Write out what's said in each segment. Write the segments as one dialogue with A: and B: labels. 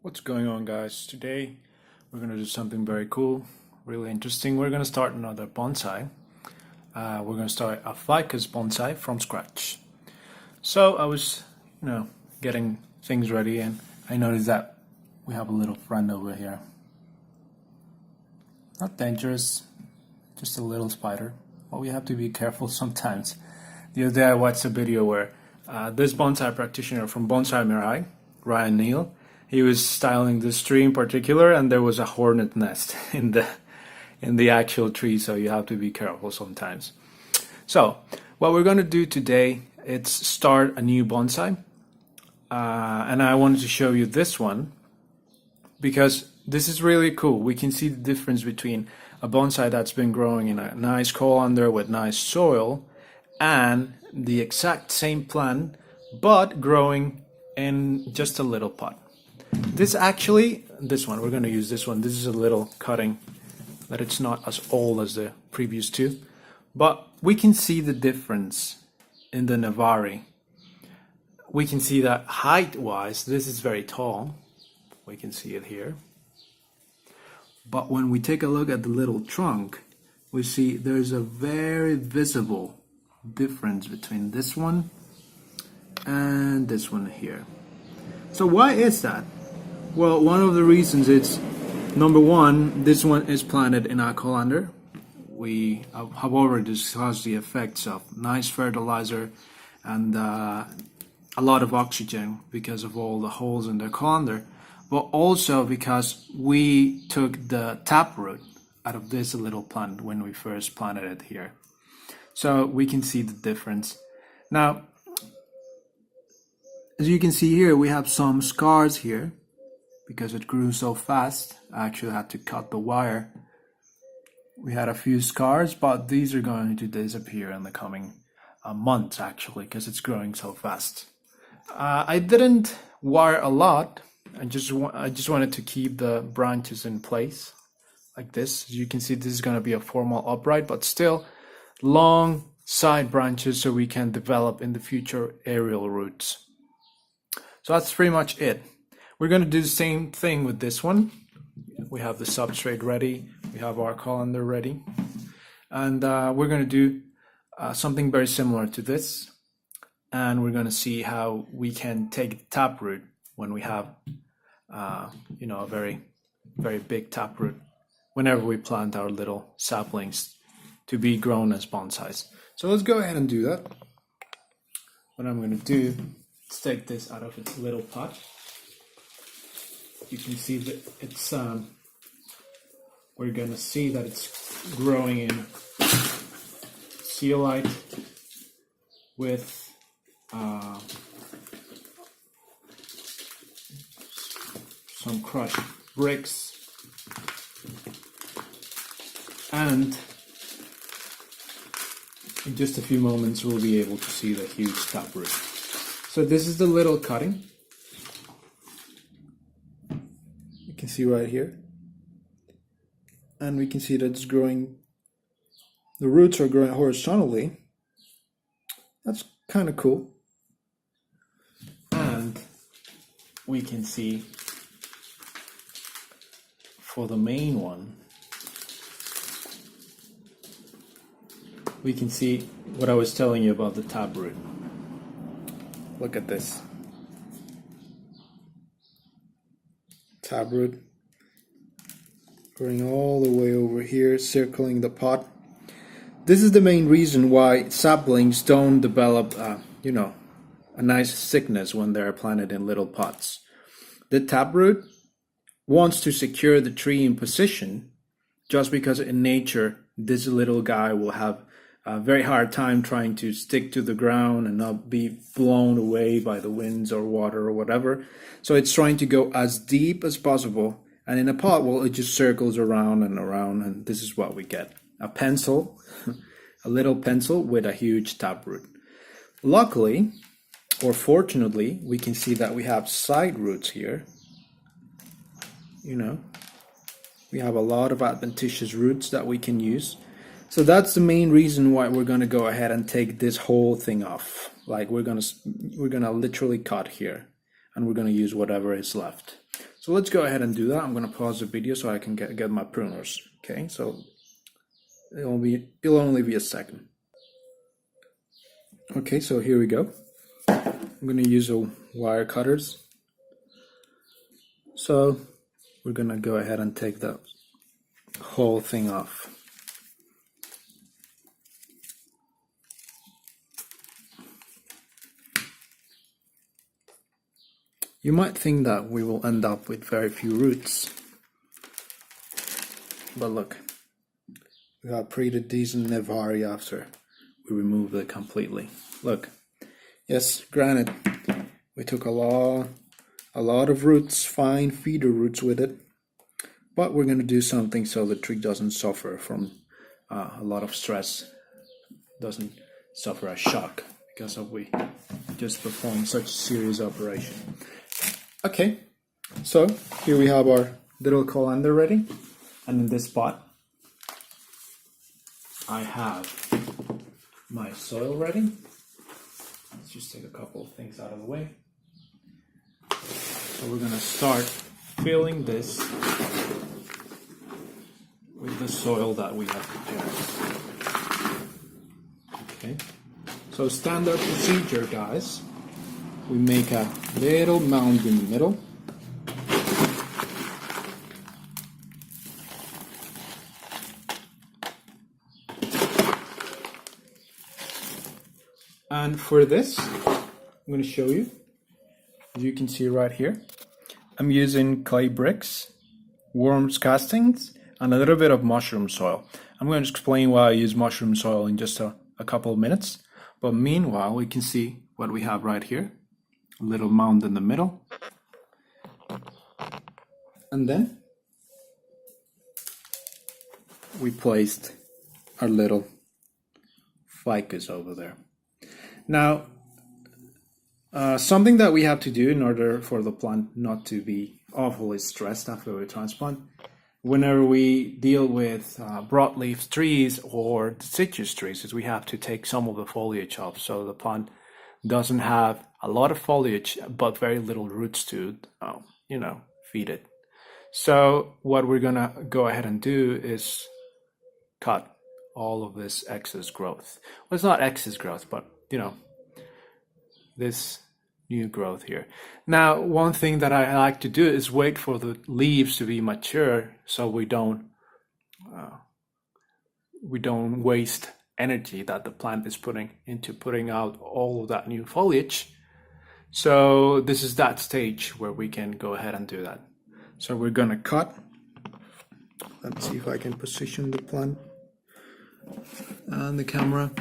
A: What's going on, guys? Today we're going to do something very cool, really interesting. We're going to start another bonsai. We're going to start a Ficus bonsai from scratch. So I was, getting things ready, and I noticed that we have a little friend over here. Not dangerous, just a little spider, but we have to be careful sometimes. The other day I watched a video where this bonsai practitioner from Bonsai Mirai, Ryan Neal, he was styling this tree in particular, and there was a hornet nest in the actual tree, so you have to be careful sometimes. So what we're going to do today is start a new bonsai, and I wanted to show you this one because this is really cool. We can see the difference between a bonsai that's been growing in a nice colander with nice soil and the exact same plant but growing in just a little pot. This one, we're going to use this one. This is a little cutting that it's not as old as the previous two, but we can see the difference in the Navari. We can see that height-wise, this is very tall. We can see it here. But when we take a look at the little trunk, we see there's a very visible difference between this one and this one here. So why is that? Well, one of the reasons is, number one, this one is planted in a colander. We have already discussed the effects of nice fertilizer and a lot of oxygen because of all the holes in the colander, but also because we took the taproot out of this little plant when we first planted it here. So we can see the difference. Now, as you can see here, we have some scars here because it grew so fast. I actually had to cut the wire. We had a few scars, but these are going to disappear in the coming months actually because it's growing so fast. I didn't wire a lot. I just wanted to keep the branches in place like this. As you can see, this is going to be a formal upright, but still long side branches so we can develop in the future aerial roots. So that's pretty much it. We're going to do the same thing with this one. We have the substrate ready. We have our colander ready. And we're going to do something very similar to this. And we're going to see how we can take the taproot when we have, a very, very big taproot whenever we plant our little saplings to be grown as bonsais. So let's go ahead and do that. What I'm going to do is take this out of its little pot. You can see that it's, we're going to see that it's growing in zeolite with some crushed bricks, and in just a few moments we'll be able to see the huge taproot. So this is the little cutting. You can see right here, and we can see that it's growing, the roots are growing horizontally. That's kind of cool. And we can see for the main one, we can see what I was telling you about the taproot. Look at this. Taproot growing all the way over here, circling the pot. This is the main reason why saplings don't develop, a nice thickness when they're planted in little pots. The taproot wants to secure the tree in position, just because in nature, this little guy will have a very hard time trying to stick to the ground and not be blown away by the winds or water or whatever. So it's trying to go as deep as possible. And in a pot, well, it just circles around and around, and this is what we get. A pencil, a little pencil with a huge taproot. Luckily, or fortunately, we can see that we have side roots here. We have a lot of adventitious roots that we can use. So that's the main reason why we're going to go ahead and take this whole thing off. Like we're gonna literally cut here, and we're going to use whatever is left. So let's go ahead and do that. I'm going to pause the video so I can get my pruners. Okay, so it'll only be a second. Okay, so here we go. I'm going to use a wire cutters. So we're going to go ahead and take the whole thing off. You might think that we will end up with very few roots, but look, we got pretty decent nevari after we removed it completely. Look, yes, granted, we took a lot of roots, fine feeder roots with it, but we're going to do something so the tree doesn't suffer from a lot of stress, doesn't suffer a shock because of we just performed such a serious operation. Okay, so here we have our little colander ready, and in this spot I have my soil ready. Let's just take a couple of things out of the way. So we're going to start filling this with the soil that we have prepared. Okay, so standard procedure, guys. We make a little mound in the middle. And for this, I'm going to show you. As you can see right here, I'm using clay bricks, worms castings, and a little bit of mushroom soil. I'm going to explain why I use mushroom soil in just a couple of minutes. But meanwhile, we can see what we have right here. A little mound in the middle. And then we placed our little ficus over there. Now, something that we have to do in order for the plant not to be awfully stressed after we transplant, whenever we deal with broadleaf trees or deciduous trees, is we have to take some of the foliage off so the plant doesn't have a lot of foliage but very little roots to, feed it. So what we're gonna go ahead and do is cut all of this excess growth. Well, it's not excess growth, but this new growth here. Now, one thing that I like to do is wait for the leaves to be mature so we don't waste energy that the plant is putting into putting out all of that new foliage. So this is that stage where we can go ahead and do that. So we're gonna cut. Let's see if I can position the plant and the camera.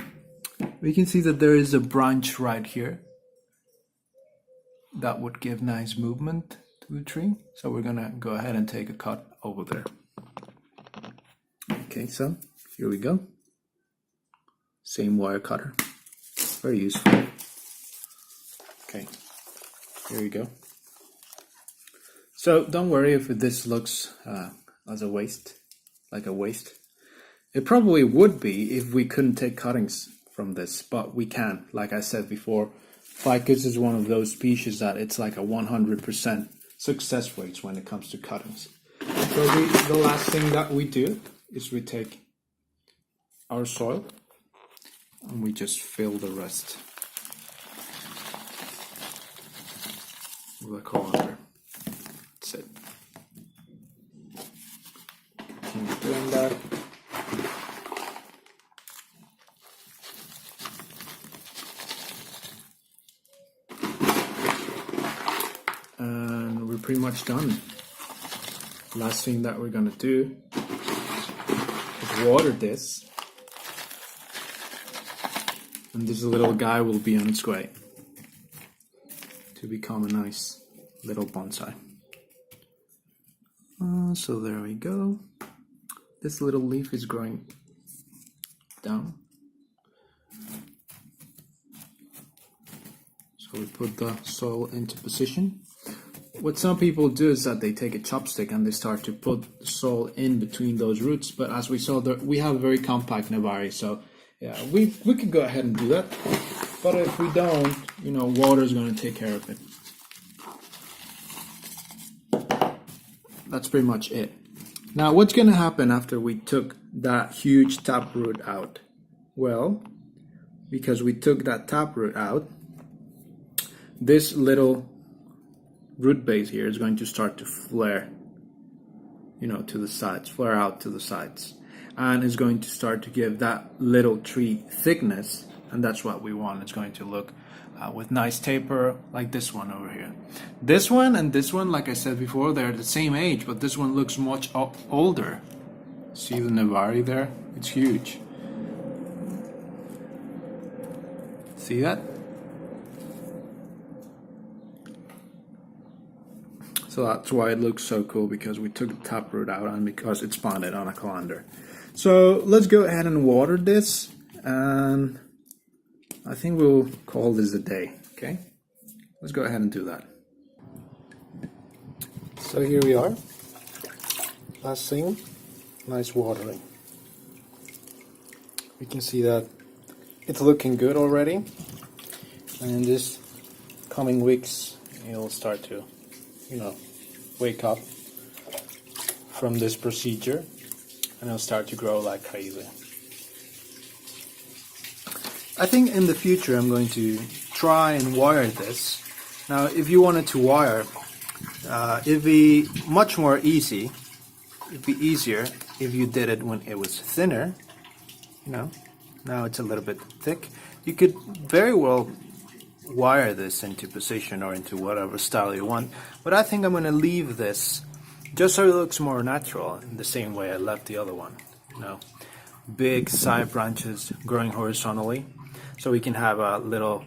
A: We can see that there is a branch right here that would give nice movement to the tree. So we're gonna go ahead and take a cut over there. Okay, so here we go. Same wire cutter, very useful. Okay, here we go. So don't worry if this looks as a waste, like a waste. It probably would be if we couldn't take cuttings from this, but we can. Like I said before, Ficus is one of those species that it's like a 100% success rate when it comes to cuttings. So the last thing that we do is we take our soil and we just fill the rest with a colander. That's it. Keep doing that. And we're pretty much done. Last thing that we're gonna do is water this. And this little guy will be on its way to become a nice little bonsai. So there we go. This little leaf is growing down. So we put the soil into position. What some people do is that they take a chopstick and they start to put soil in between those roots. But as we saw, we have a very compact nevari, so yeah, we could go ahead and do that. But if we don't, water is going to take care of it. that's pretty much it. Now, what's going to happen after we took that huge taproot out? Well, because we took that taproot out, this little root base here is going to start to flare, to the sides, flare out to the sides, and is going to start to give that little tree thickness, and that's what we want. It's going to look with nice taper like this one over here. This one and this one, like I said before, they're the same age, but this one looks much older. See the Navari there? It's huge. See that? So that's why it looks so cool, because we took the taproot out and because it's planted on a colander. So let's go ahead and water this, and I think we'll call this a day, okay? Let's go ahead and do that. So here we are. Last thing, nice watering. We can see that it's looking good already. And in this coming weeks, it'll start to, wake up from this procedure, and it'll start to grow like crazy. I think in the future I'm going to try and wire this. Now, if you wanted to wire, it'd be much more easy. It'd be easier if you did it when it was thinner. Now it's a little bit thick. You could very well wire this into position or into whatever style you want. But I think I'm going to leave this just so it looks more natural, in the same way I left the other one. Big side branches growing horizontally, so we can have a little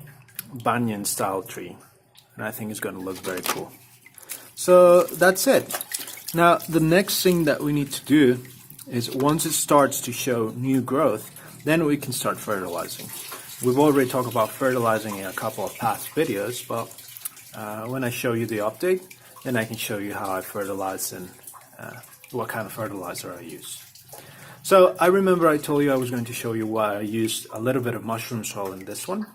A: banyan style tree, and I think it's going to look very cool. So that's it. Now the next thing that we need to do is, once it starts to show new growth, then we can start fertilizing. We've already talked about fertilizing in a couple of past videos, but when I show you the update, then I can show you how I fertilize and what kind of fertilizer I use. So I remember I told you I was going to show you why I used a little bit of mushroom soil in this one,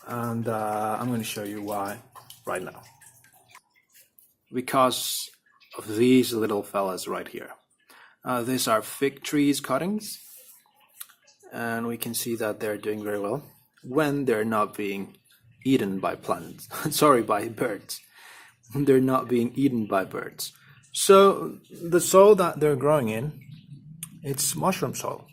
A: and I'm going to show you why right now. Because of these little fellas right here. These are fig trees cuttings, and we can see that they're doing very well when they're not being eaten by plants. Sorry, by birds. They're not being eaten by birds. So the soil that they're growing in, it's mushroom soil.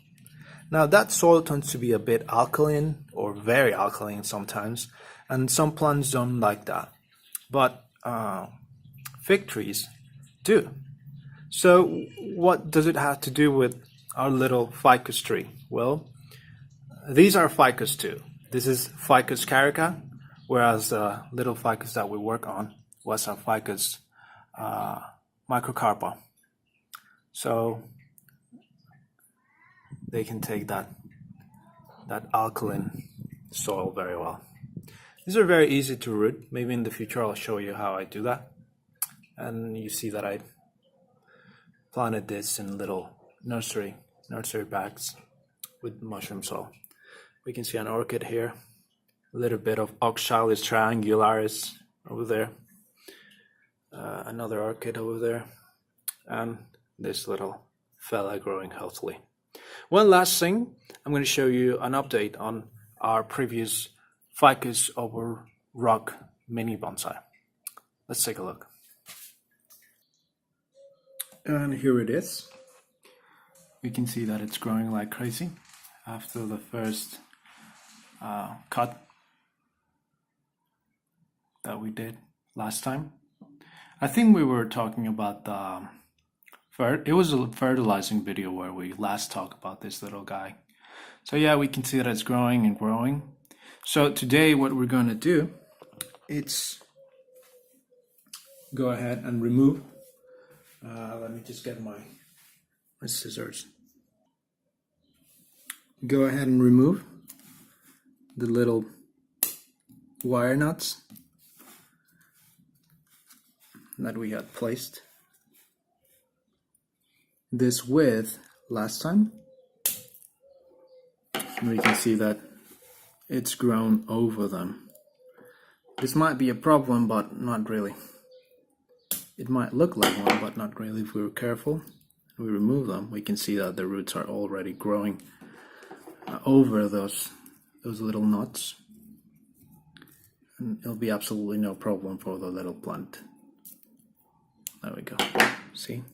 A: Now that soil tends to be a bit alkaline, or very alkaline sometimes, and some plants don't like that. But fig trees do. So what does it have to do with our little ficus tree? Well, these are ficus too. This is Ficus carica, whereas the little ficus that we work on was a Ficus Microcarpa. So they can take that alkaline soil very well. These are very easy to root. Maybe in the future I'll show you how I do that. And you see that I planted this in little nursery bags with mushroom soil. We can see an orchid here, a little bit of Oxalis triangularis over there, another orchid over there, and this little fella growing healthily. One last thing, I'm going to show you an update on our previous Ficus over rock mini bonsai. Let's take a look. And here it is. We can see that it's growing like crazy after the first cut that we did last time. I think we were talking about it was a fertilizing video where we last talked about this little guy. So yeah, we can see that it's growing and growing. So today what we're going to do is go ahead and remove. Let me just get my scissors. Go ahead and remove the little wire nuts that we had placed this with last time. And we can see that it's grown over them. This might be a problem, but not really. It might look like one, but not really. If we were careful, we remove them, we can see that the roots are already growing over those little nuts. And it'll be absolutely no problem for the little plant. There we go. See?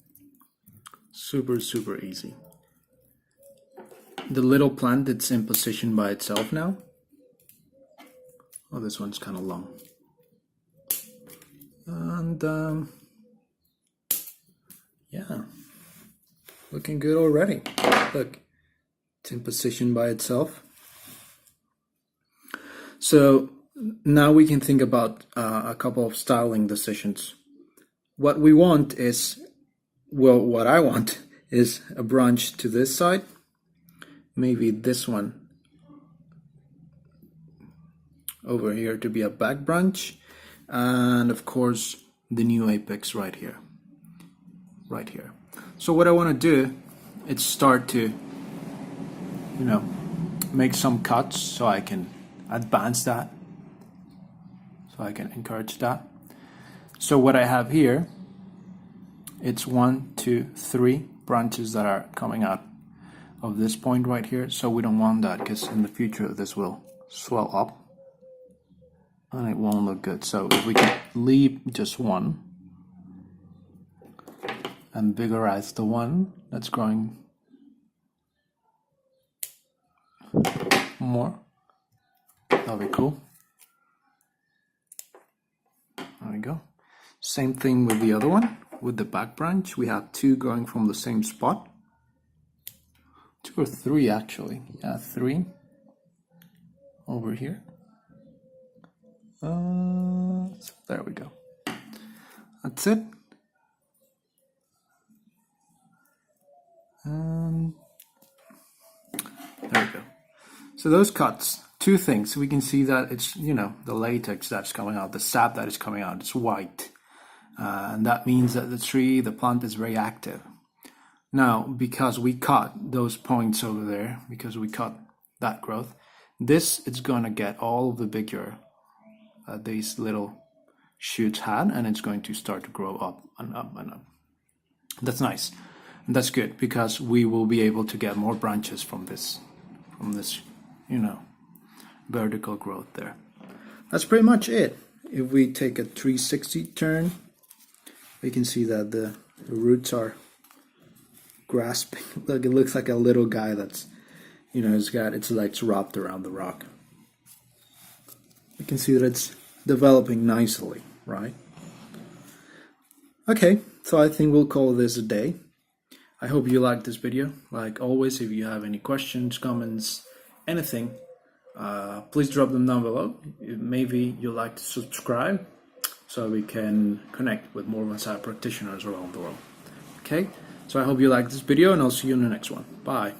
A: Super easy. The little plant, it's in position by itself now. Oh, this one's kind of long. And yeah, looking good already. Look, it's in position by itself. So now we can think about a couple of styling decisions. What we want is, well, what I want is a branch to this side, maybe this one over here to be a back branch, and of course the new apex right here. So what I want to do is start to, make some cuts so I can advance that, so I can encourage that. So what I have here, it's 1, 2, 3 branches that are coming out of this point right here. So we don't want that, because in the future this will swell up and it won't look good. So if we can leave just one and vigorize the one that's growing more, that'll be cool. There we go. Same thing with the other one, with the back branch. We have 2 going from the same spot. 2 or 3 actually. Yeah, 3 over here. So there we go. That's it. And there we go. So those cuts, 2 things. We can see that it's, the latex that's coming out, the sap that is coming out, it's white. And that means that the plant is very active. Now, because we cut those points over there, because we cut that growth, this is going to get all of the vigor these little shoots had, and it's going to start to grow up and up and up. That's nice. And that's good, because we will be able to get more branches from this, vertical growth there. That's pretty much it. If we take a 360 turn, we can see that the roots are grasping. Look, it looks like a little guy that's, it's got its legs wrapped around the rock. You can see that it's developing nicely, right? Okay, so I think we'll call this a day. I hope you liked this video. Like always, if you have any questions, comments, anything, please drop them down below. Maybe you'd like to subscribe so we can connect with more bonsai practitioners around the world. Okay, so I hope you liked this video, and I'll see you in the next one. Bye.